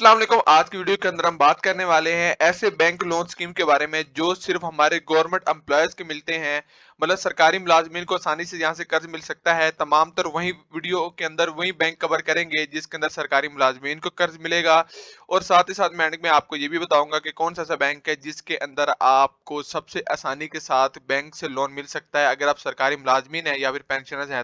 अस्सलाम वालेकुम। आज की वीडियो के अंदर हम बात करने वाले हैं ऐसे बैंक लोन स्कीम के बारे में जो सिर्फ हमारे गवर्नमेंट एम्प्लॉयज के मिलते हैं। मतलब सरकारी मुलाजमीन को आसानी से यहाँ से कर्ज मिल सकता है। तमाम तर वही वीडियो के अंदर वही बैंक कवर करेंगे जिसके अंदर सरकारी मुलाजमीन को कर्ज मिलेगा। और साथ ही साथ मैं एंड में आपको ये भी बताऊंगा कि कौन सा ऐसा बैंक है जिसके अंदर आपको सबसे आसानी के साथ बैंक से लोन मिल सकता है अगर आप सरकारी मुलाजमीन है या फिर पेंशनर्स हैं।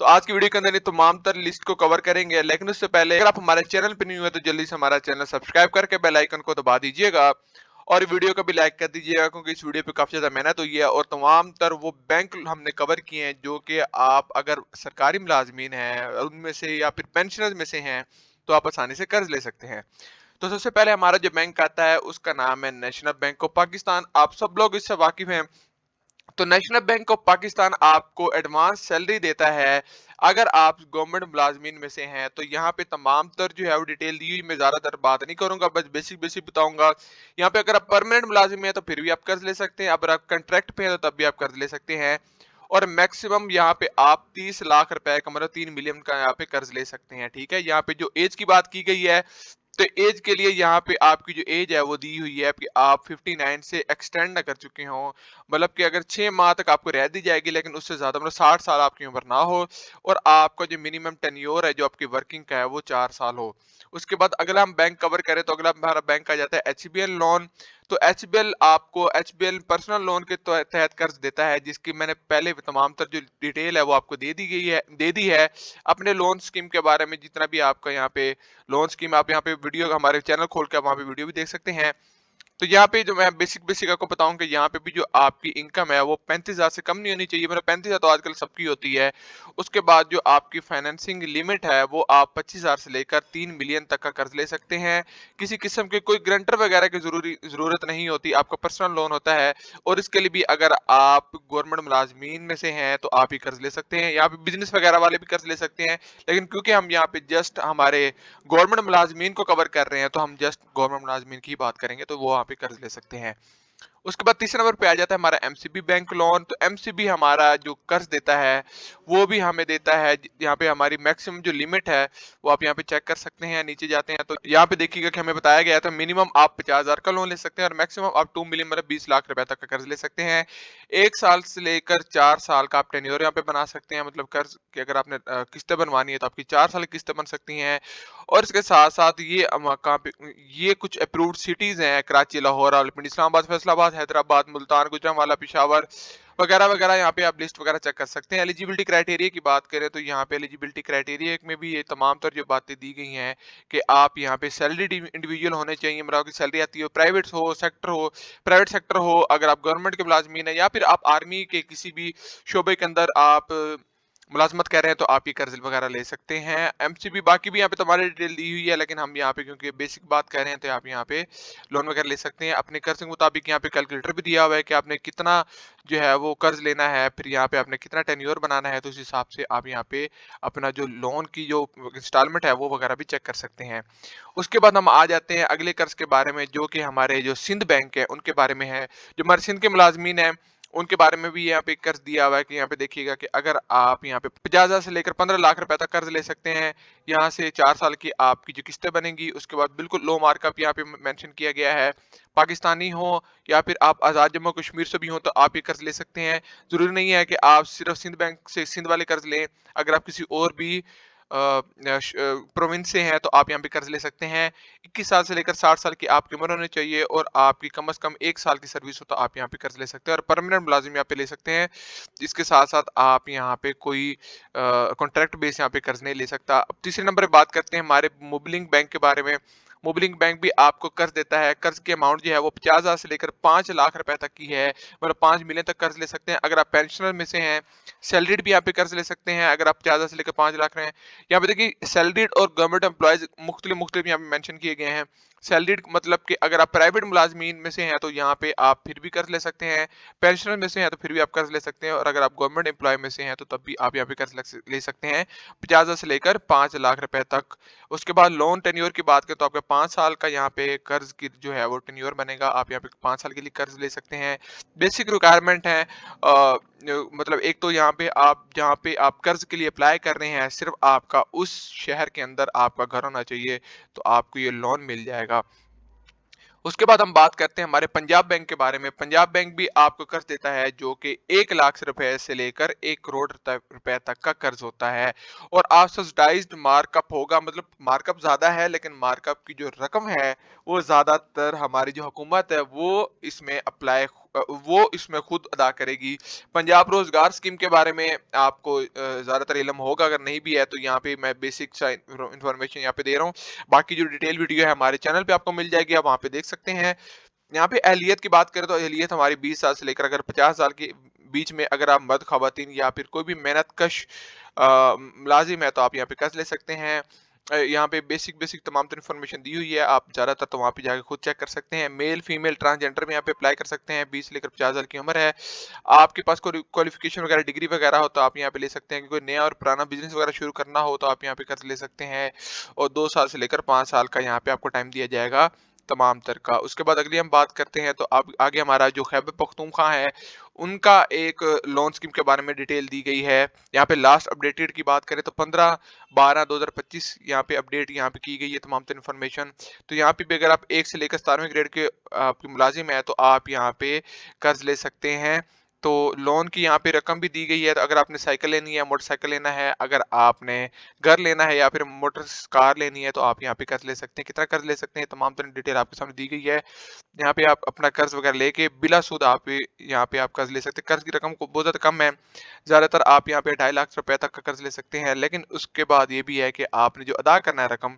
तो आज की वीडियो के अंदर ये तमाम तर लिस्ट को कवर करेंगे, लेकिन उससे पहले अगर आप हमारे चैनल पर न्यू है तो जल्दी से हमारा चैनल सब्सक्राइब करके बेल आइकन को दबा दीजिएगा और वीडियो को भी लाइक कर दीजिएगा क्योंकि इस वीडियो पे काफी ज्यादा मेहनत हुई है और तमाम तर वो बैंक हमने कवर किए हैं जो कि आप अगर सरकारी मुलाजमीन हैं उनमें से या फिर पेंशनर्स में से हैं तो आप आसानी से कर्ज ले सकते हैं। तो सबसे पहले हमारा जो बैंक आता है उसका नाम है नेशनल बैंक ऑफ पाकिस्तान। आप सब लोग इससे वाकिफ हैं। तो नेशनल बैंक ऑफ पाकिस्तान आपको एडवांस सैलरी देता है अगर आप गवर्नमेंट मुलाजमीन में से हैं। तो यहाँ पे तमाम तर जो है वो डिटेल दी हुई, मैं ज्यादातर बात नहीं करूंगा, बस बेसिक बेसिक बताऊंगा। यहाँ पे अगर आप परमानेंट मुलाजिम हैं तो फिर भी आप कर्ज ले सकते हैं, अगर आप कंट्रैक्ट पे हैं तो तब भी आप कर्ज ले सकते हैं। और मैक्सिमम यहाँ पे आप 30 लाख रुपए का मतलब 3 मिलियन का यहाँ पे कर्ज ले सकते हैं। ठीक है, यहाँ पे जो एज की बात की गई है तो एज के लिए यहाँ पे आपकी जो एज है वो दी हुई है कि आप 59 से एक्सटेंड ना कर चुके हों। मतलब कि अगर 6 माह तक आपको रह दी जाएगी लेकिन उससे ज्यादा मतलब 60 साल आपकी उम्र ना हो और आपका जो मिनिमम टेन्योर है जो आपकी वर्किंग का है वो 4 साल हो। उसके बाद अगला हम बैंक कवर करें तो अगला हमारा बैंक आ जाता है एचबीएल लोन। तो एचबीएल आपको एचबीएल पर्सनल लोन के तहत कर्ज देता है जिसकी मैंने पहले तमाम तर जो डिटेल है वो आपको दे दी है अपने लोन स्कीम के बारे में। जितना भी आपका यहाँ पे लोन स्कीम, आप यहाँ पे वीडियो हमारे चैनल खोल के वहाँ पे वीडियो भी देख सकते हैं। तो यहाँ पे जो मैं बेसिक बेसिक आपको बताऊं कि यहाँ पे भी जो आपकी इनकम है वो 35,000 से कम नहीं होनी चाहिए। मतलब 35,000 तो आजकल सबकी होती है। उसके बाद जो आपकी फाइनेंसिंग लिमिट है वो आप 25,000 से लेकर 3 मिलियन तक का कर्ज ले सकते हैं। किसी किस्म के कोई ग्रंटर वगैरह की जरूरत नहीं होती, आपका पर्सनल लोन होता है। और इसके लिए भी अगर आप गवर्नमेंट मुलाजमीन में से हैं तो आप ही कर्ज ले सकते हैं। यहाँ पे बिजनेस वगैरह वाले भी कर्ज ले सकते हैं, लेकिन क्योंकि हम यहाँ पे जस्ट हमारे गवर्नमेंट मुलाजमीन को कवर कर रहे हैं तो हम जस्ट गवर्नमेंट मुलाजमीन की बात करेंगे तो वो वहाँ पे कर्ज ले सकते हैं। उसके बाद तीसरे नंबर पे आ जाता है हमारा एमसीबी बैंक लोन। तो एमसीबी हमारा जो कर्ज देता है वो भी हमें देता है। यहाँ पे हमारी मैक्सिमम जो लिमिट है वो आप यहाँ पे चेक कर सकते हैं। नीचे जाते हैं तो यहाँ पे देखिएगा कि हमें बताया गया था मिनिमम आप 50,000 का लोन ले सकते हैं और मैक्सिमम आप 2 मिलियन मतलब 20 लाख रुपए तक का कर्ज ले सकते हैं। 1 साल से लेकर 4 साल का आप टेन्योर यहाँ पे बना सकते हैं। मतलब कर्ज की अगर आपने किस्तें बनवानी है तो आपकी 4 साल की किस्तें बन सकती हैं। और इसके साथ साथ ये कहाँ पे ये कुछ अप्रूव्ड सिटीज हैं, कराची, लाहौर, रावलपिंडी, इस्लामाबाद, फैसलाबाद, हैदराबाद, मुल्तान, गुजरांवाला, पेशावर वगैरह वगैरह। यहाँ पे आप लिस्ट वगैरह चेक कर सकते हैं। एलिजिबिलिटी क्राइटेरिया की बात करें तो यहाँ पे एलिजिबिलिटी क्राइटेरिया में भी ये तमाम तर जो बातें दी गई हैं कि आप यहाँ पे सैलरीड इंडिविजुअल होने चाहिए। मतलब की सैलरी आती हो प्राइवेट सेक्टर हो, अगर आप गवर्नमेंट के मुलाजमीन है या फिर आप आर्मी के किसी भी शोबे के अंदर आप मुलाजमत कर रहे हैं तो आप ये कर्ज वगैरह ले सकते हैं। एमसीबी बाकी भी यहाँ पे तुम्हारी डिटेल दी हुई है, लेकिन हम यहाँ पे क्योंकि बेसिक बात कर रहे हैं तो आप यहाँ पे लोन वगैरह ले सकते हैं। अपने कर्ज के मुताबिक यहाँ पे कैलकुलेटर भी दिया हुआ है कि आपने कितना जो है वो कर्ज लेना है, फिर यहाँ पे आपने कितना टेन्योर बनाना है, तो उस हिसाब से आप यहाँ पे अपना जो लोन की जो इंस्टॉलमेंट है वो वगैरह भी चेक कर सकते हैं। उसके बाद हम आ जाते हैं अगले कर्ज के बारे में जो कि हमारे जो सिंध बैंक है उनके बारे में है। जो हमारे सिंध के मुलाजमीन है उनके बारे में भी यहाँ पे कर्ज दिया हुआ है कि यहाँ पे देखिएगा कि अगर आप यहाँ पे 50,000 से लेकर 15 लाख रुपए तक कर्ज ले सकते हैं। यहाँ से 4 साल की आपकी जो किस्तें बनेंगी। उसके बाद बिल्कुल लो मार्कअप यहाँ पे मेंशन किया गया है। पाकिस्तानी हो या फिर आप आज़ाद जम्मू कश्मीर से भी हो तो आप ये कर्ज ले सकते हैं। जरूरी नहीं है कि आप सिर्फ सिंध बैंक से सिंध वाले कर्ज लें। अगर आप किसी और भी प्रोविंस से हैं तो आप यहाँ पे कर्ज ले सकते हैं। 21 साल से लेकर 60 साल की आपकी उम्र होनी चाहिए और आपकी कम से कम 1 साल की सर्विस हो तो आप यहाँ पे कर्ज ले सकते हैं और परमानेंट मुलाजिम यहाँ पे ले सकते हैं। इसके साथ साथ आप यहाँ पे कोई कॉन्ट्रैक्ट बेस यहाँ पे कर्ज नहीं ले सकता। अब तीसरे नंबर पे बात करते हैं हमारे मोबिलिंग बैंक के बारे में। मोबिलिंग बैंक भी आपको कर्ज देता है। कर्ज की अमाउंट जो है वो 50,000 से लेकर 5 लाख रुपए तक की है। मतलब 5 मिलियन तक कर्ज ले सकते हैं। अगर आप पेंशनर में से हैं, सैलरीड भी यहाँ पे कर्ज ले सकते हैं। अगर आप 50,000 से लेकर 5 लाख रहे हैं, यहाँ पे देखिए सैलरीड और गवर्नमेंट एम्प्लॉयज मुख्तलिफ यहाँ पे मेंशन किए गए हैं। सैलरीड मतलब कि अगर आप प्राइवेट मुलाजमीन में से हैं तो यहाँ पे आप फिर भी कर्ज ले सकते हैं। पेंशनर में से हैं तो फिर भी आप कर्ज ले सकते हैं और अगर आप गवर्नमेंट एम्प्लॉय में से हैं तो तब भी आप यहाँ पे कर्ज ले सकते हैं 50,000 से लेकर 5 लाख रुपए तक। उसके बाद लोन टेन्योर की बात करें तो आपका 5 साल का यहाँ पे कर्ज की जो है वो टेन्योर बनेगा। आप यहाँ पे 5 साल के लिए कर्ज ले सकते हैं। बेसिक रिक्वायरमेंट है मतलब एक तो यहाँ पे आप जहाँ पे आप कर्ज के लिए अप्लाई कर रहे हैं, सिर्फ आपका उस शहर के अंदर आपका घर होना चाहिए, तो आपको ये लोन मिल जाएगा। उसके बाद हम बात करते हैं हमारे पंजाब बैंक के बारे में। पंजाब बैंक भी आपको कर्ज देता है जो कि 1 लाख रुपए से लेकर 1 करोड़ रुपए तक का कर्ज होता है, और आप सब्सिडाइज्ड मार्कअप होगा, मतलब मार्कअप ज्यादा है लेकिन मार्कअप की जो रकम है वो ज्यादातर हमारी जो हुकूमत है वो इसमें खुद अदा करेगी। पंजाब रोजगार स्कीम के बारे में आपको ज्यादातर इल्म होगा, अगर नहीं भी है तो यहाँ पे मैं बेसिक सा इंफॉर्मेशन यहाँ पे दे रहा हूँ। बाकी जो डिटेल वीडियो है हमारे चैनल पे आपको मिल जाएगी, आप वहाँ पे देख सकते हैं। यहाँ पे अहलियत की बात करें तो अहलियत हमारी 20 साल से लेकर अगर 50 साल के बीच में अगर आप मर्द खवातीन या फिर कोई भी मेहनत कश मुलाजिम है तो आप यहाँ पे कर्ज ले सकते हैं। यहाँ पे बेसिक बेसिक तमाम तर इन्फॉर्मेशन दी हुई है, आप ज़्यादातर तो वहाँ पे जाके खुद चेक कर सकते हैं। मेल फीमेल ट्रांसजेंडर में यहाँ पे अप्लाई कर सकते हैं। 20 से लेकर 50 साल की उम्र है, आपके पास कोई क्वालिफिकेशन वगैरह डिग्री वगैरह हो तो आप यहाँ पे ले सकते हैं। कोई नया और पुराना बिजनेस वगैरह शुरू करना हो तो आप यहाँ पे कर्ज ले सकते हैं, और 2 साल से लेकर 5 साल का यहाँ पे आपको टाइम दिया जाएगा तमाम तर का। उसके बाद अगली हम बात करते हैं तो अब आगे हमारा जो खैबर पख्तूनख्वा है उनका एक लोन स्कीम के बारे में डिटेल दी गई है। यहाँ पे लास्ट अपडेटेड की बात करें तो 15/12/2025 यहाँ पे अपडेट यहाँ पे की गई है तमाम तर इन्फॉर्मेशन। तो यहाँ पे भी अगर आप 1 से लेकर 17वें ग्रेड के आपकी मुलाजिम है तो आप यहाँ पे कर्ज ले सकते हैं। तो लोन की यहाँ पे रकम भी दी गई है, तो अगर आपने साइकिल लेनी है, मोटरसाइकिल लेना है, अगर आपने घर लेना है या फिर मोटर कार लेनी है तो आप यहाँ पे कर्ज ले सकते हैं। कितना कर्ज ले सकते हैं तमाम तरह डिटेल आपके सामने दी गई है। यहाँ पे आप अपना कर्ज वगैरह लेके बिला सूद आप यहाँ पे आप कर्ज ले सकते हैं। कर्ज की रकम को बहुत ज़्यादा कम है, ज़्यादातर आप यहाँ पे 2.5 लाख रुपए तक का कर्ज ले सकते हैं, लेकिन उसके बाद ये भी है कि आपने जो अदा करना है रकम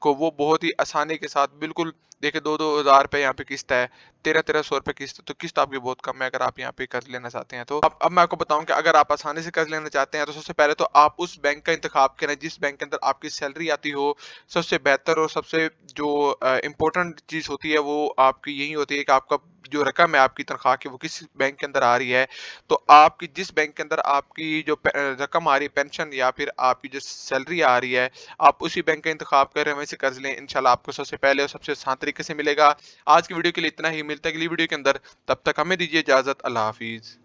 को वो बहुत ही आसानी के साथ बिल्कुल देखिए 2-2 हज़ार रुपए यहाँ पे किस्त है, 1300 रुपए किस्त, तो किस्त आपकी बहुत कम है अगर आप यहाँ पे कर्ज लेना चाहते हैं। तो अब मैं आपको बताऊं कि अगर आप आसानी से कर्ज लेना चाहते हैं तो सबसे पहले तो आप उस बैंक का इंतखाब करें जिस बैंक के अंदर आपकी सैलरी आती हो। सबसे बेहतर और सबसे जो इम्पोर्टेंट चीज़ होती है वो आपकी यही होती है कि आपका जो रकम है आपकी तनख्वाह की वो किस बैंक के अंदर आ रही है। तो आपकी जिस बैंक के अंदर आपकी जो रकम आ रही है, पेंशन या फिर आपकी जो सैलरी आ रही है, आप उसी बैंक का इंतखाब करें, वहीं से कर्ज लें, इंशाल्लाह आपको सबसे पहले और सबसे आसान तरीके से मिलेगा। आज की वीडियो के लिए इतना ही, मिलता है अगली वीडियो के अंदर, तब तक हमें दीजिए इजाजत। अल्लाह हाफिज।